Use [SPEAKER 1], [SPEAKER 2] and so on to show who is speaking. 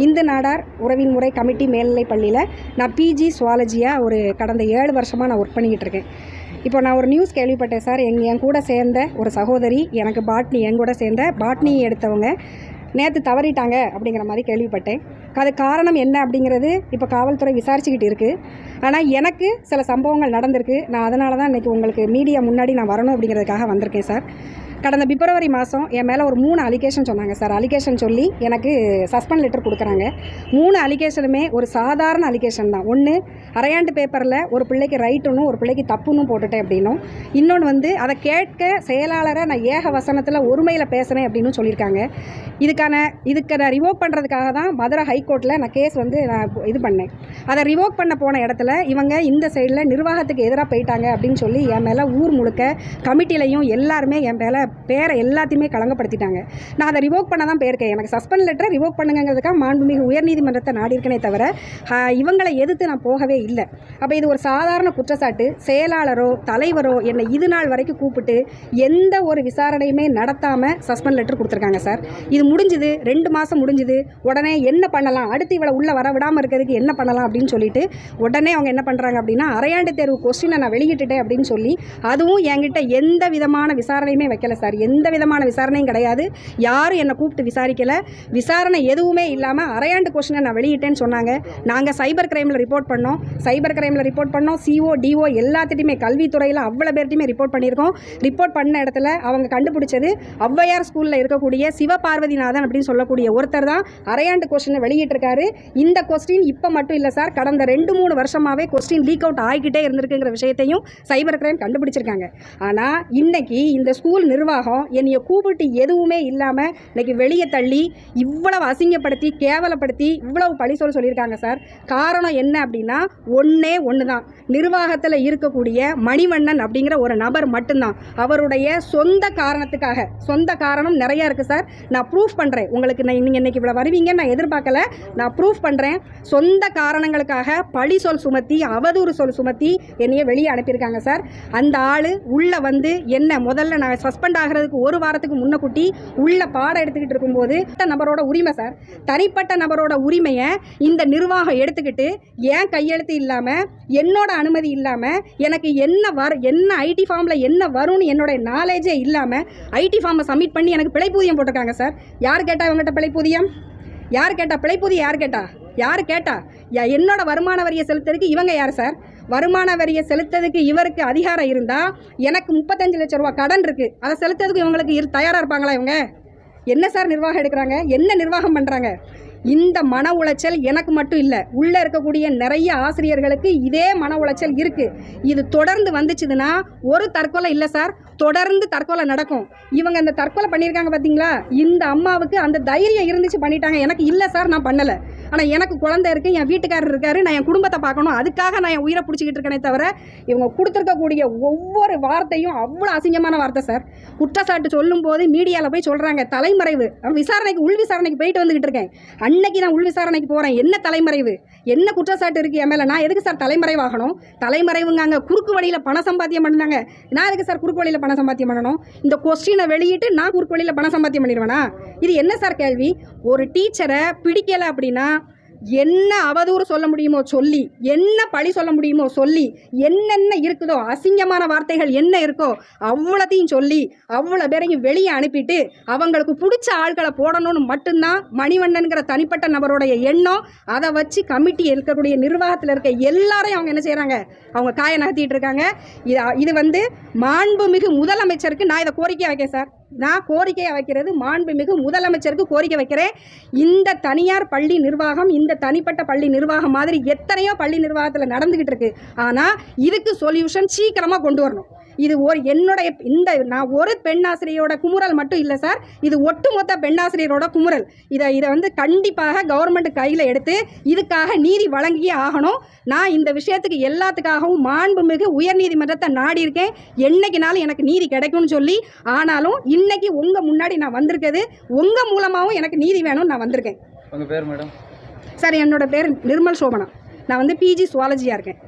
[SPEAKER 1] இந்து நாடார் உறவின் முறை கமிட்டி மேல்நிலை பள்ளியில் நான் பிஜி சுவாலஜியாக ஒரு கடந்த 7 வருஷமாக நான் ஒர்க் பண்ணிக்கிட்டு இருக்கேன். இப்போ நான் ஒரு நியூஸ் கேள்விப்பட்டேன் சார். என் கூட சேர்ந்த ஒரு சகோதரி, எனக்கு பாட்னி, என் கூட சேர்ந்த பாட்னி எடுத்தவங்க நேற்று தவறிட்டாங்க அப்படிங்கிற மாதிரி கேள்விப்பட்டேன். அது காரணம் என்ன அப்படிங்கிறது இப்போ காவல்துறை விசாரிச்சுக்கிட்டு இருக்குது. ஆனால் எனக்கு சில சம்பவங்கள் நடந்திருக்கு. நான் அதனால தான் இன்றைக்கி உங்களுக்கு மீடியா முன்னாடி நான் வரணும் அப்படிங்கிறதுக்காக வந்திருக்கேன் சார். கடந்த பிப்ரவரி மாதம் என் மேலே ஒரு 3 அலிகேஷன் சொன்னாங்க சார். அலிகேஷன் சொல்லி எனக்கு சஸ்பெண்ட் லெட்டர் கொடுக்குறாங்க. 3 அலிகேஷனுமே ஒரு சாதாரண அலிகேஷன் தான். ஒன்று, அரையாண்டு பேப்பரில் ஒரு பிள்ளைக்கு ரைட்டுன்னு ஒரு பிள்ளைக்கு தப்புன்னு போட்டுட்டேன் அப்படின்னும், இன்னொன்று அதை கேட்க செயலாளரை நான் ஏக வசனத்தில் ஒருமையில் பேசுகிறேன் அப்படின்னு சொல்லியிருக்காங்க. இதுக்கு நான் ரிவோக் பண்ணுறதுக்காக தான் மதுரை ஹைகோர்ட்டில் நான் கேஸ் நான் இது பண்ணேன். அதை ரிவோக் பண்ண போன இடத்துல இவங்க இந்த சைடில் நிர்வாகத்துக்கு எதிராக போயிட்டாங்க அப்படின்னு சொல்லி என் மேலே ஊர் முழுக்க கமிட்டிலையும் எல்லாருமே என் மேலே பேரை எல்லாத்தையுமே களங்கப்படுத்திட்டாங்க. நான் அதை ரிவோக் பண்ண தான் போயிருக்கேன். எனக்கு சஸ்பெண்ட் லெட்டரை ரிவோக் பண்ணுங்கிறதுக்காக மாண்புமிகு உயர்நீதிமன்றத்தை நாடி இருக்கனே தவிர இவங்களை எதிர்த்து நான் போகவே இல்லை. அப்போ இது ஒரு சாதாரண குற்றச்சாட்டு. செயலாளரோ தலைவரோ என்னை இது நாள் வரைக்கும் கூப்பிட்டு எந்த ஒரு விசாரணையுமே நடத்தாமல் சஸ்பெண்ட் லெட்டர் கொடுத்துருக்காங்க சார். இது முடிஞ்சுது, 2 மாதம் முடிஞ்சுது. உடனே என்ன பண்ணலாம், அடுத்து இவளை உள்ளே வர விடாமல் இருக்கிறதுக்கு என்ன பண்ணலாம் அப்படின்னு சொல்லிட்டு உடனே அவங்க என்ன பண்ணுறாங்க அப்படின்னா, அரையாண்டு தேர்வு கொஸ்டினை நான் வெளியிட்டுட்டேன் அப்படின்னு சொல்லி அதுவும் என்கிட்ட எந்த விதமான விசாரணையுமே வைக்கல சார். எந்த விதமான விசாரணையும் கிடையாது. யாரும் என்னை கூப்பிட்டு விசாரிக்கலை. விசாரணை எதுவுமே இல்லாமல் அரையாண்டு கொஸ்டினை நான் வெளியிட்டேன்னு சொன்னாங்க. நாங்கள் சைபர் கிரைமில் ரிப்போர்ட் பண்ணோம். CO, DO எல்லாத்திட்டையுமே கல்வித்துறையில் அவ்வளோ பேர்ட்டையுமே ரிப்போர்ட் பண்ணியிருக்கோம். ரிப்போர்ட் பண்ண இடத்துல அவங்க கண்டுபிடிச்சது ஔவையார் ஸ்கூலில் இருக்கக்கூடிய சிவபார்வதிநாதன் அப்படின்னு சொல்லக்கூடிய ஒருத்தர் தான் அரையாண்டு கொஸ்டினை வெளியிட்டிருக்காரு. இந்த கொஸ்டின் இப்போ மட்டும் இல்லை சார், கடந்த 2-3 வருஷமாகவே கொஸ்டின் லீக் அவுட் ஆகிக்கிட்டே இருந்திருக்குங்கிற விஷயத்தையும் சைபர் கிரைம் கண்டுபிடிச்சிருக்காங்க. ஆனால் இன்னைக்கு இந்த ஸ்கூல் நிர்வாகம் என்னைய கூப்பிட்டு எதுவுமே இல்லாமல் இன்னைக்கு வெளியே தள்ளி இவ்வளவு அசிங்கப்படுத்தி கேவலப்படுத்தி இவ்வளவு பழி சொல்லியிருக்காங்க சார். காரணம் என்ன அப்படின்னா ஒன்று தான். நிர்வாகத்தில் இருக்கக்கூடிய மணிவண்ணன் அப்படிங்கிற ஒரு நபர் மட்டும்தான். அவருடைய சொந்த காரணத்துக்காக, சொந்த காரணம் நிறையா இருக்குது சார். நான் ப்ரூஃப் பண்ணுறேன் உங்களுக்கு. நீங்கள் இன்றைக்கி இவ்வளோ வருவீங்கன்னு நான் எதிர்பார்க்கல. நான் ப்ரூஃப் பண்ணுறேன். சொந்த காரணங்களுக்காக பழி சுமத்தி அவதூறு சுமத்தி என்னைய வெளியே அனுப்பியிருக்காங்க சார். அந்த ஆள் உள்ளே என்ன முதல்ல நான் சஸ்பெண்ட் ஆகிறதுக்கு 1 வாரத்துக்கு முன்னக்கூட்டி உள்ள பாடம் எடுத்துக்கிட்டு இருக்கும்போது நபரோட உரிமை சார், தனிப்பட்ட நபரோட உரிமையை இந்த நிர்வாகம் எடுத்துக்கிட்டு ஏன் கையெழுத்து இல்லாமல், என்னோட அனுமதி இல்லாமல், எனக்கு என்ன ஐடி ஃபார்மில் என்ன வரும்னு என்னோட நாலேஜே இல்லாமல் ஐடி ஃபார்மை சப்மிட் பண்ணி எனக்கு பிழைப்பூதியம் போட்டிருக்காங்க சார். யார் கேட்டா இவங்ககிட்ட பிழைப்பூதியம்? யார் கேட்டா பிழைப்பூதியம்? யார் கேட்டா? என்னோட வருமான வரியை செலுத்துறதுக்கு இவங்க யார் சார்? வருமான வரியை செலுத்துறதுக்கு இவருக்கு அதிகாரம் இருந்தால் எனக்கு 35 லட்சம் ரூபா கடன் இருக்குது. அதை செலுத்துறதுக்கு இவங்களுக்கு தயாராக இருப்பாங்களா? இவங்க என்ன சார் நிர்வாகம் எடுக்கிறாங்க? என்ன நிர்வாகம் பண்ணுறாங்க? இந்த மன உளைச்சல் எனக்கு மட்டும் இல்லை, உள்ளே இருக்கக்கூடிய நிறைய ஆசிரியர்களுக்கு இதே மன உளைச்சல் இருக்குது. இது தொடர்ந்து வந்துச்சுதுன்னா ஒரு தற்கொலை இல்லை சார், தொடர்ந்து தற்கொலை நடக்கும். இவங்க அந்த தற்கொலை பண்ணியிருக்காங்க பார்த்தீங்களா? இந்த அம்மாவுக்கு அந்த தைரியம் இருந்துச்சு பண்ணிட்டாங்க. எனக்கு இல்லை சார், நான் பண்ணலை. ஆனால் எனக்கு குழந்தை இருக்குது, என் வீட்டுக்காரர் இருக்காரு, நான் என் குடும்பத்தை பார்க்கணும், அதுக்காக நான் என் உயிரை பிடிச்சிக்கிட்டு இருக்கேனே தவிர இவங்க கொடுத்துருக்கக்கூடிய ஒவ்வொரு வார்த்தையும் அவ்வளோ அசிங்கமான வார்த்தை சார். குற்றச்சாட்டு சொல்லும் போது மீடியாவில் போய் சொல்கிறாங்க தலைமறைவு. விசாரணைக்கு உள் விசாரணைக்கு போயிட்டு வந்துக்கிட்டு இருக்கேன். அன்னைக்கு நான் உள் விசாரணைக்கு போகிறேன். என்ன தலைமறைவு, என்ன குற்றச்சாட்டு இருக்குது என் மேலே? நான் எதுக்கு சார் தலைமறைவாகணும்? தலைமறைவுங்க குறுக்கு வழியில் பண சம்பாத்தியம் பண்ணாங்க. நான் எதுக்கு சார் குறுக்கு வழியில் பண சம்பாத்தியம் பண்ணணும்? இந்த கொஸ்டினை வெளியிட்டு நான் குறுக்கு வழியில் பண சம்பாத்தியம் பண்ணிடுவேனா? இது என்ன சார் கேள்வி? ஒரு டீச்சரை பிடிக்கலை அப்படின்னா என்ன அவதூறு சொல்ல முடியுமோ சொல்லி, என்ன பழி சொல்ல முடியுமோ சொல்லி, என்னென்ன இருக்குதோ அசிங்கமான வார்த்தைகள் என்ன இருக்கோ அவ்வளோத்தையும் சொல்லி அவ்வளோ பேரையும் வெளியே அனுப்பிட்டு அவங்களுக்கு பிடிச்ச ஆட்களை போடணும்னு மட்டும்தான் மணிவண்ணன்கிற தனிப்பட்ட நபருடைய எண்ணம். அதை வச்சு கமிட்டி இருக்கக்கூடிய நிர்வாகத்தில் இருக்க எல்லாரையும் அவங்க என்ன செய்கிறாங்க? அவங்க காய நகர்த்திட்டு இருக்காங்க. இது மாண்புமிகு முதலமைச்சருக்கு நான் இதை கோரிக்கை வைக்கேன் சார். நான் கோரிக்கையை வைக்கிறது மாண்புமிகு முதலமைச்சருக்கு கோரிக்கை வைக்கிறேன். இந்த தனியார் பள்ளி நிர்வாகம், இந்த தனிப்பட்ட பள்ளி நிர்வாகம் மாதிரி எத்தனையோ பள்ளி நிர்வாகத்தில் நடந்துக்கிட்டு இருக்கு. ஆனால் இதுக்கு சொல்யூஷன் சீக்கிரமாக கொண்டு வரணும். இது நான் ஒரு பெண்ணாசிரியரோட குமுறல் மட்டும் இல்லை சார், இது ஒட்டுமொத்த பெண்ணாசிரியரோட குமுறல். இதை கண்டிப்பாக கவர்மெண்ட் கையில் எடுத்து இதுக்காக நீதி வழங்கியே ஆகணும். நான் இந்த விஷயத்துக்கு எல்லாத்துக்காகவும் மாண்புமிகு உயர்நீதிமன்றத்தை நாடி இருக்கேன். என்னைக்குனாலும் எனக்கு நீதி கிடைக்கும்னு சொல்லி. ஆனாலும் இன்னைக்கு உங்கள் முன்னாடி நான் வந்திருக்கிறது உங்கள் மூலமாகவும் எனக்கு நீதி வேணும்னு நான் வந்திருக்கேன்.
[SPEAKER 2] உங்கள் பேர் மேடம்?
[SPEAKER 1] சார், என்னோட பேர் நிர்மல் சோபனா. நான் பிஜி சுவாலஜியாக இருக்கேன்.